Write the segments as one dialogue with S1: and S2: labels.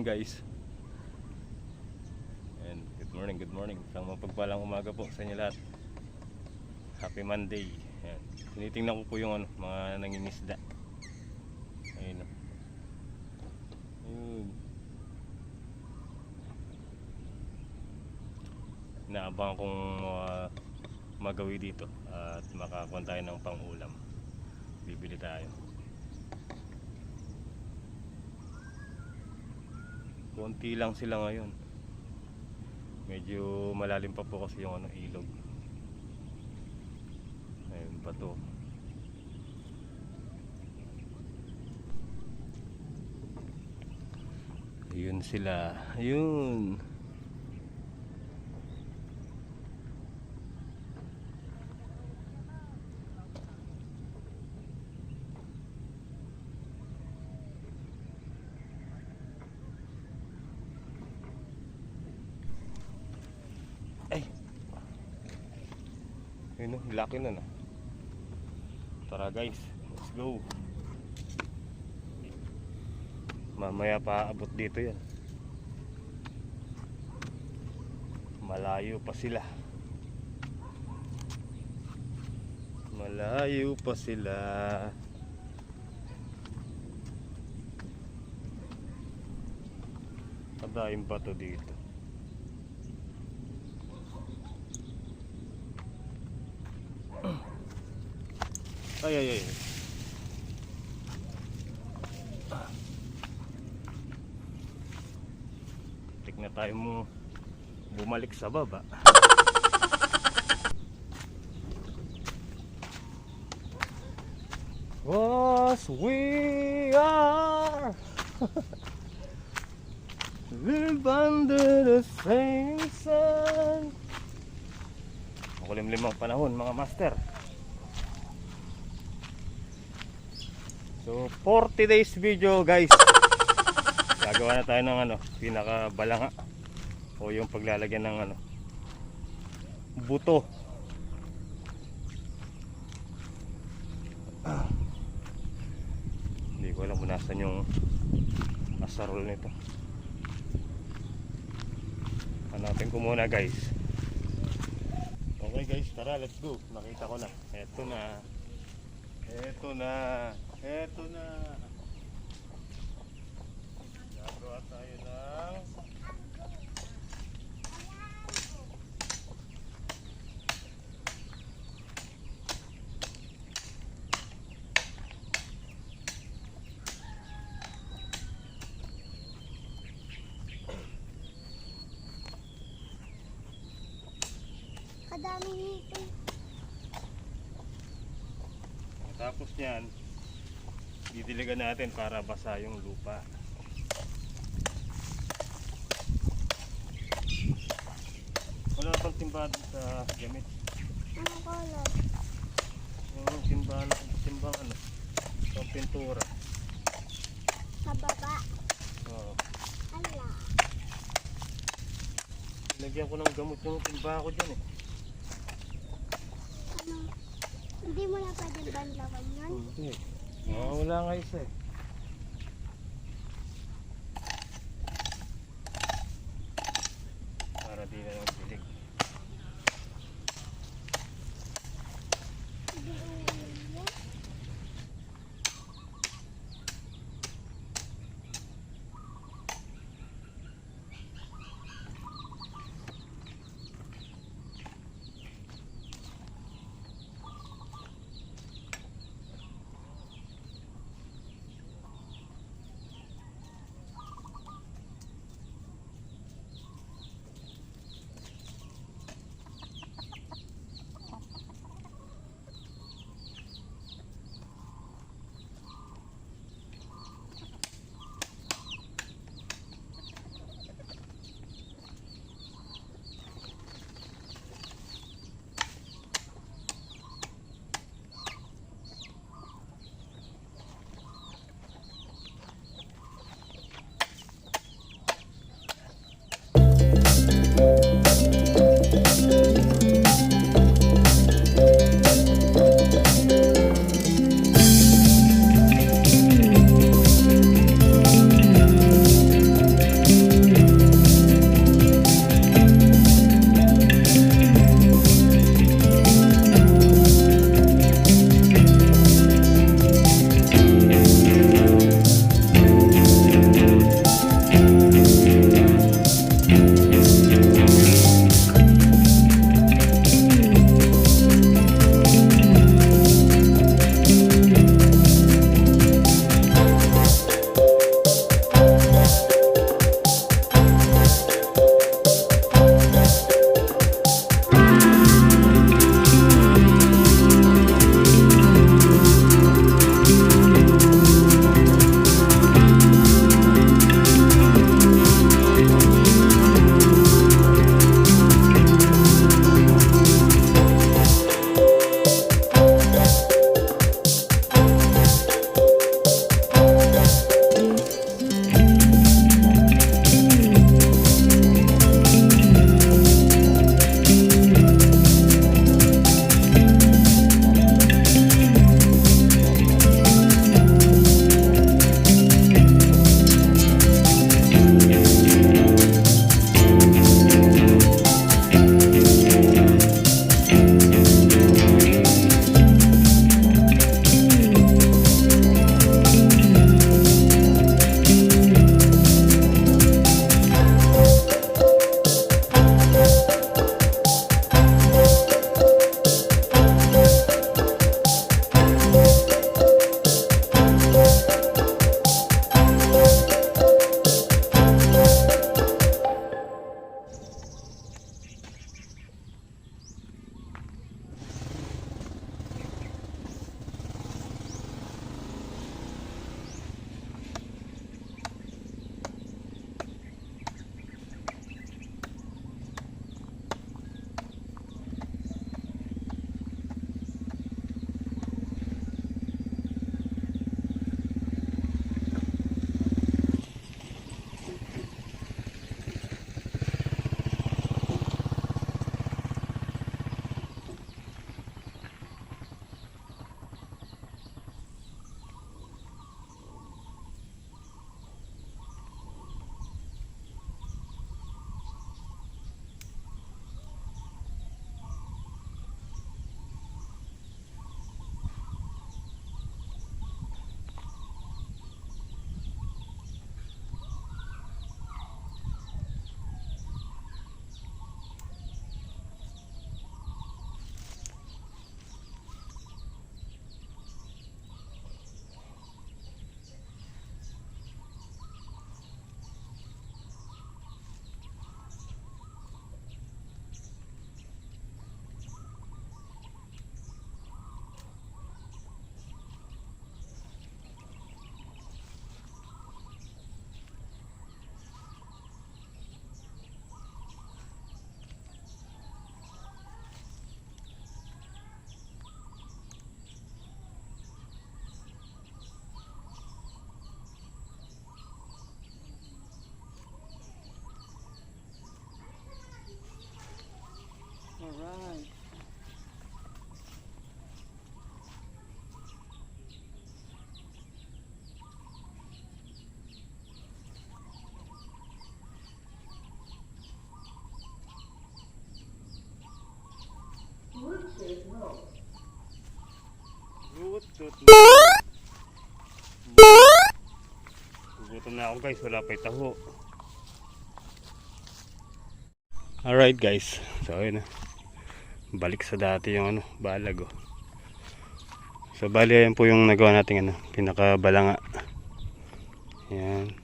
S1: guys. And good morning. Isang mapagpalang umaga po sa inyo lahat. Happy Monday. Ayan. Tinitingnan ko po yung mga nangingisda. Ayun o. Ayun. Inaabangan kong magawi dito at makakuha tayo ng pang-ulam. Bibili tayo. Konti lang sila ngayon. Medyo malalim pa po kasi yung ilog. Ayun pa to. Ayun sila. Ayun. Ay. Ayun o, laki na. Tara guys, let's go. Mamaya pa abot dito yan. Malayo pa sila. Malayo pa sila. Kadaing bato dito. Ay. Tik na tayo mo bumalik sa baba. Was we are live under the same sun. Makulimlim ang panahon mga master. So 40 days video guys. Gagawa na tayo ng pinakabalanga o yung paglalagyan ng buto. Hindi ko alam kung nasan yung asarol nito. Hanapin ko muna guys. Okay guys, tara let's go. Nakita ko na. Eto na. Gagawa tayo ng
S2: kadaming hipon.
S1: tapos niyan didiligan natin para basa yung lupa. Wala pang timba sa gamit.
S2: Ano color?
S1: Yung timbang yung pintura.
S2: Sa baba.
S1: Oo.
S2: Ala.
S1: Nilagyan ko ng gamot yung timba ko dyan eh.
S2: Ano? Hindi mo na pwede banlawan yun?
S1: Hindi. Wala nga isa eh. Para di na lang pilig.
S2: Hindi ulo.
S3: Alright.
S1: Gugutom na ako guys, wala pa'y taho. Alright guys, so ayun na. Balik sa dati yung balag oh. So bali ayan po yung nagawa natin pinakabalanga. Ayan.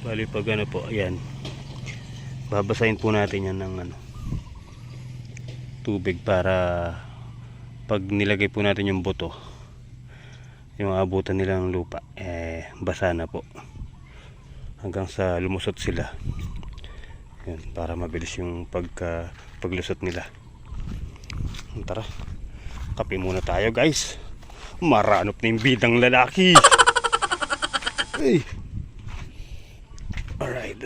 S1: Bali pag po, ayan. Babasahin po natin yan ng tubig para pag nilagay po natin yung buto, yung abutan nilang lupa basa na po hanggang sa lumusot sila. Yan, para mabilis yung paglusot nila. Tara, kape muna tayo guys. Maranop na yung bidang lalaki. Hey. Alright.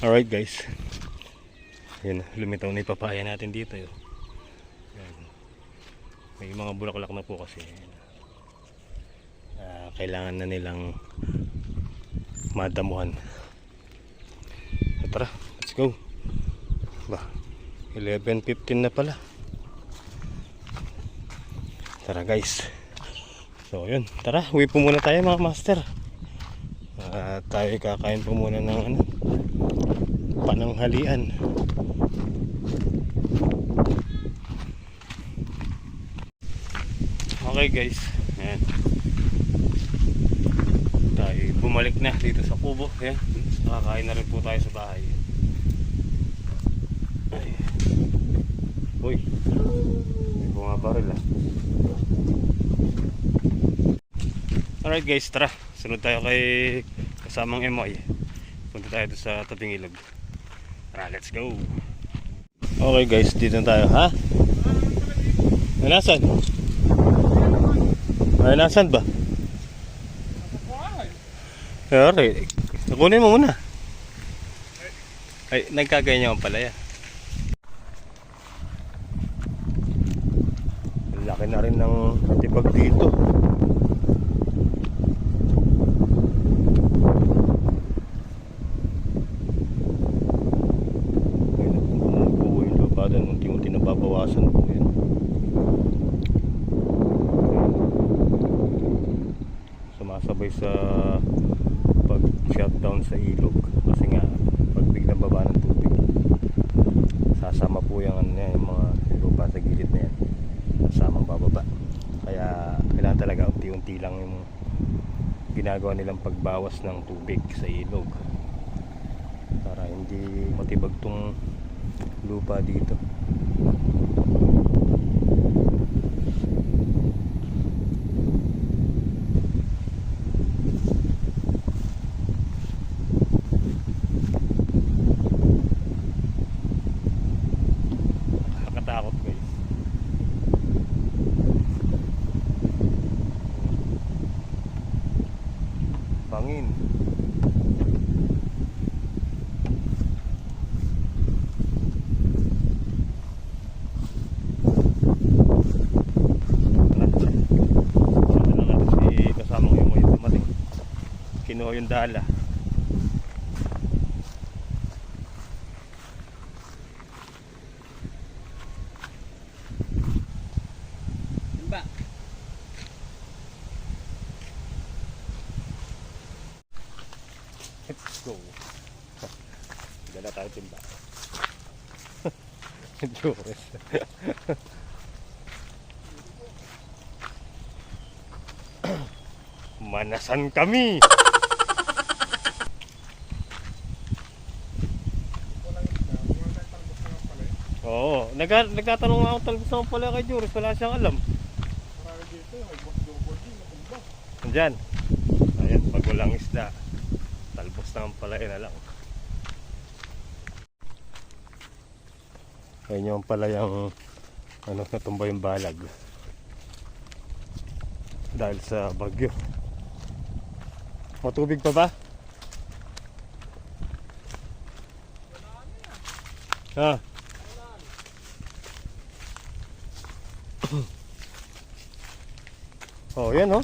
S1: Alright guys, yan, lumitaw na yung papaya natin dito yun. Yan. May mga bulaklak na po kasi kailangan na nilang madamuhan. So, tara, let's go. 11:15 na pala. Tara guys. So yun, tara, uwi po muna tayo mga master. Tayo kakain po muna ng pananghalian. Okay guys, ayan. Tayo bumalik na dito sa kubo. Ayan, nakakain na rin po tayo sa bahay. Ay. Uy, may bumabaril ah. Alright guys, tara, sunod tayo kay kasamang Emoy. Punta tayo doon sa tabing ilog. Let's go. Okay guys, dito na tayo, ha? Ay, nasan? Ay, nasan ba? Okay, kunin mo muna. Ay, nagkaganyan pala yan. Laki na rin ng katibag dito. Unti-unti nababawasan po yan. Sumasabay sa pag-shutdown sa ilog kasi nga pag biglang baba ng tubig, sasama po yung mga lupa sa gilid na yan, sasamang bababa. Kaya kailangan talaga unti-unti lang yung ginagawa nilang pagbawas ng tubig sa ilog para hindi matibag tong lupa dito. Nakakatakot guys. Bangin. Oh, yung dala.
S3: Timba.
S1: Let's go. Dala tayo timba. Jures. Manasan kami. Oo, nagtatanong nga ako talbos naman pala kay Juris, wala siyang alam. Andyan. Ayan, pag walang isda, talbos naman pala na lang. Ayun yung pala yung natumba yung balag. Dahil sa bagyo. Matubig pa ba? Ha? Oh, yan oh.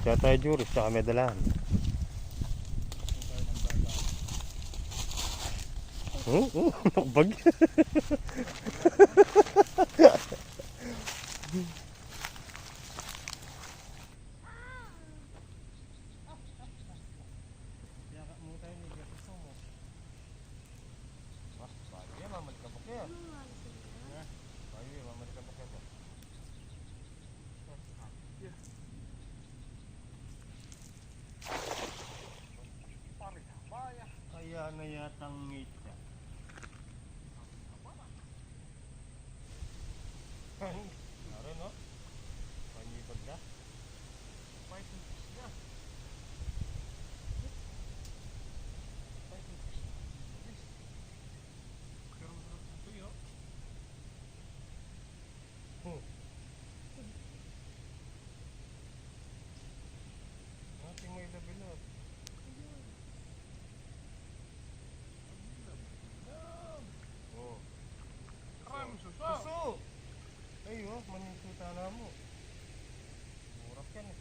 S1: Kaya tayo Juris, saka may dalahan. Nakabag. Kaya na yatang ngita. Naroon no? Panibag na. Ating may labilot. Oh. Suso! Ay oh, manisuta na mo. Murap yan eh.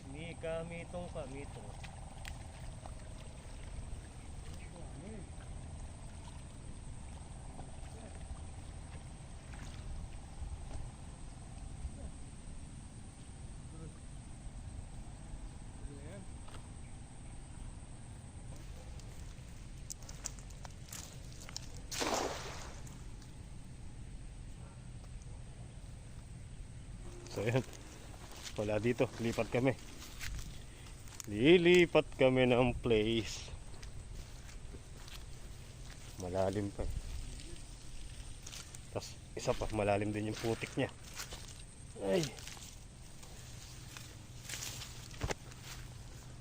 S1: Ni kamitong kamito. So yan, wala dito, lipat kami. Lilipat kami ng place. Malalim pa. Tapos isa pa, malalim din yung putik niya. Ay.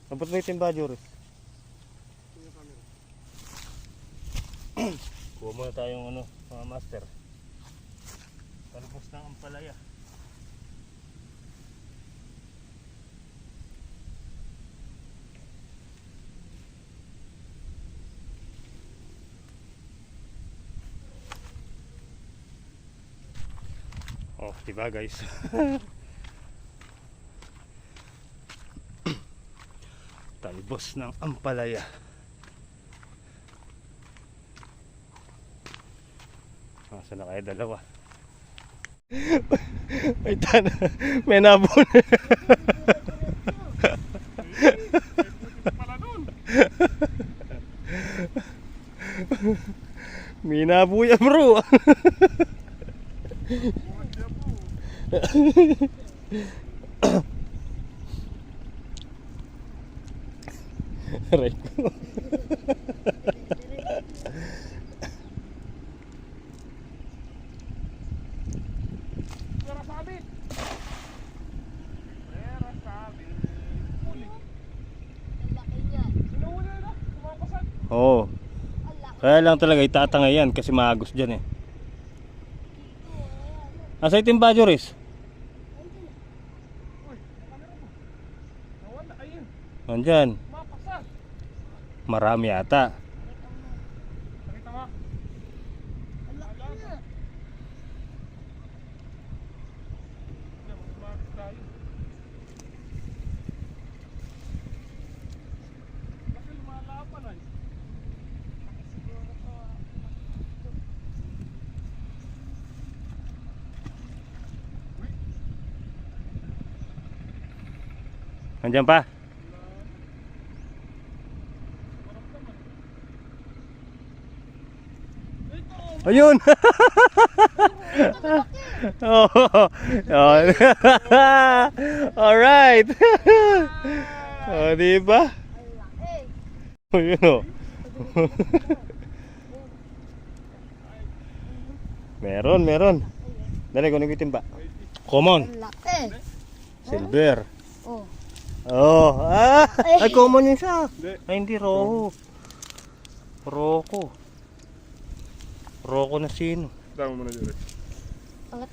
S1: Abot mo yung timba, Joris? Kuha muna tayong mga master. Talbos ng ampalaya. Oh, diba guys? Talbos ng ampalaya. Saan na kaya dalawa? May nabon. May nabuya bro. Aray ko.
S3: Pera sabit. Pera sabit. Huli.
S2: Ang laki niya.
S3: Sinuhuli na. Kumapasan.
S1: Oo.
S2: Ang laki.
S1: Kaya lang talaga itatanga yan kasi maagos dyan eh. Asa itim ba, Joris?
S3: Uy, kamera mo. Nawala. Ayun.
S1: Nandyan.
S3: Kumapasan.
S1: Marami ata.
S3: Nakita mo?
S2: Ang laki nga.
S3: Hindi, magsumakit tayo. Kasi lumalapan ay.
S2: Siguro ko.
S1: Nandiyan pa? Ayun! Oh. Oh. Alright! Oh, di ba?
S2: Ang laki.
S1: Ayun oh. Meron. Dali, kunin ko yung timba. Common.
S2: Ang laki.
S1: Silver.
S2: Oh.
S1: Oh. Ah! Ay, common yun siya.
S3: Hindi.
S1: Ay, hindi. Roho. Roko na sino?
S3: Dami mo na dyan.
S2: Angat.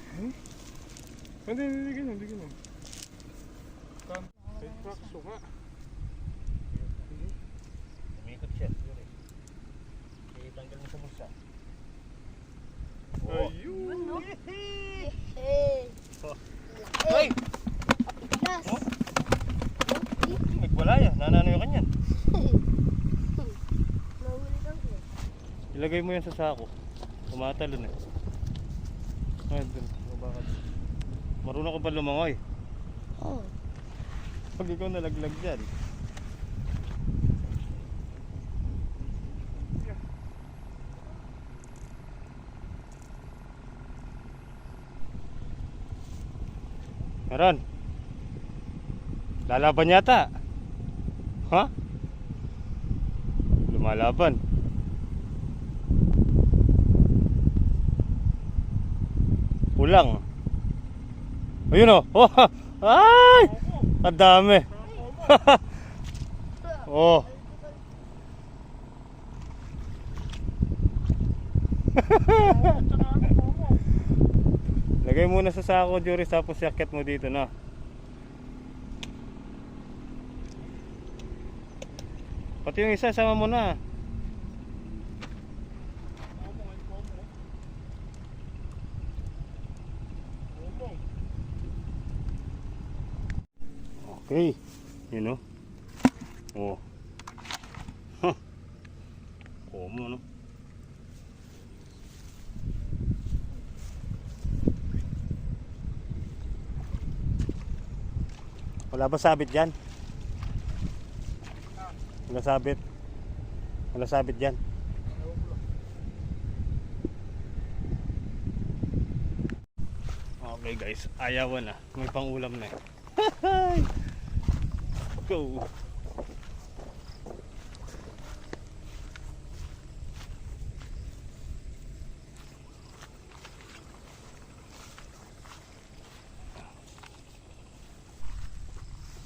S3: Hindi ganyan. Ay, prakso nga.
S1: Umikot siya. Itanggal mo sa bulsa.
S3: Ayun.
S2: Eh.
S1: Ay!
S2: Yes.
S1: Nagwala yan. Nanano yung kanyan.
S2: Nahuli daw siya.
S1: Ilagay mo yan sa sako. Tumatalon eh. Ay, dun. Bakit? Marunong ka ba lumangoy?
S2: Oh.
S1: Pag ikaw nalaglag dyan. Meron. Lalaban yata. Ha? Lumalaban. Kulang. Ayun oh. Oh. Ay! Ang dami. Oh. Lagay muna sa sako, Joris, tapos yakit mo dito na. Pati yung isa, sama mo na. Okay, you know. Oh. Huh. Komo no. Wala ba sabit dyan? Wala sabit. Wala sabit dyan. Okay guys, ayawan na. May pangulam na eh. Go!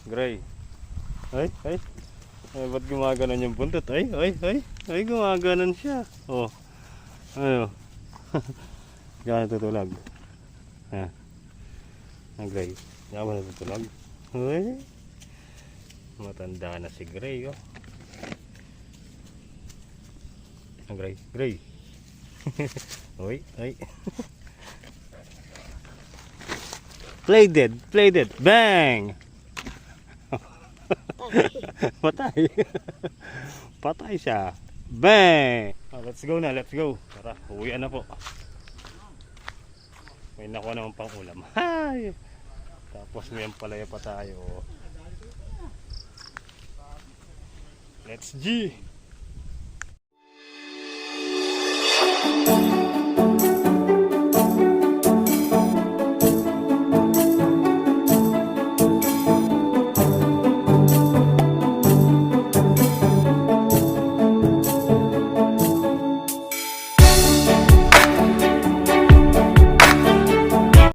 S1: Gray. Ay, ba't gumaganon yung buntot? Ay, gumaganon siya. Oh. Ano? Gano'n tutulog. Ha? Ang Gray. Gano'n tutulog. Ay. Matanda na si Gray, oh. Ang Gray. Oy. Play dead. Bang! Patay siya. Bang! Oh, let's go. Tara, uwian na po. May nakuha naman pang ulam. Hay! Tapos may palaya pa tayo. Let's G!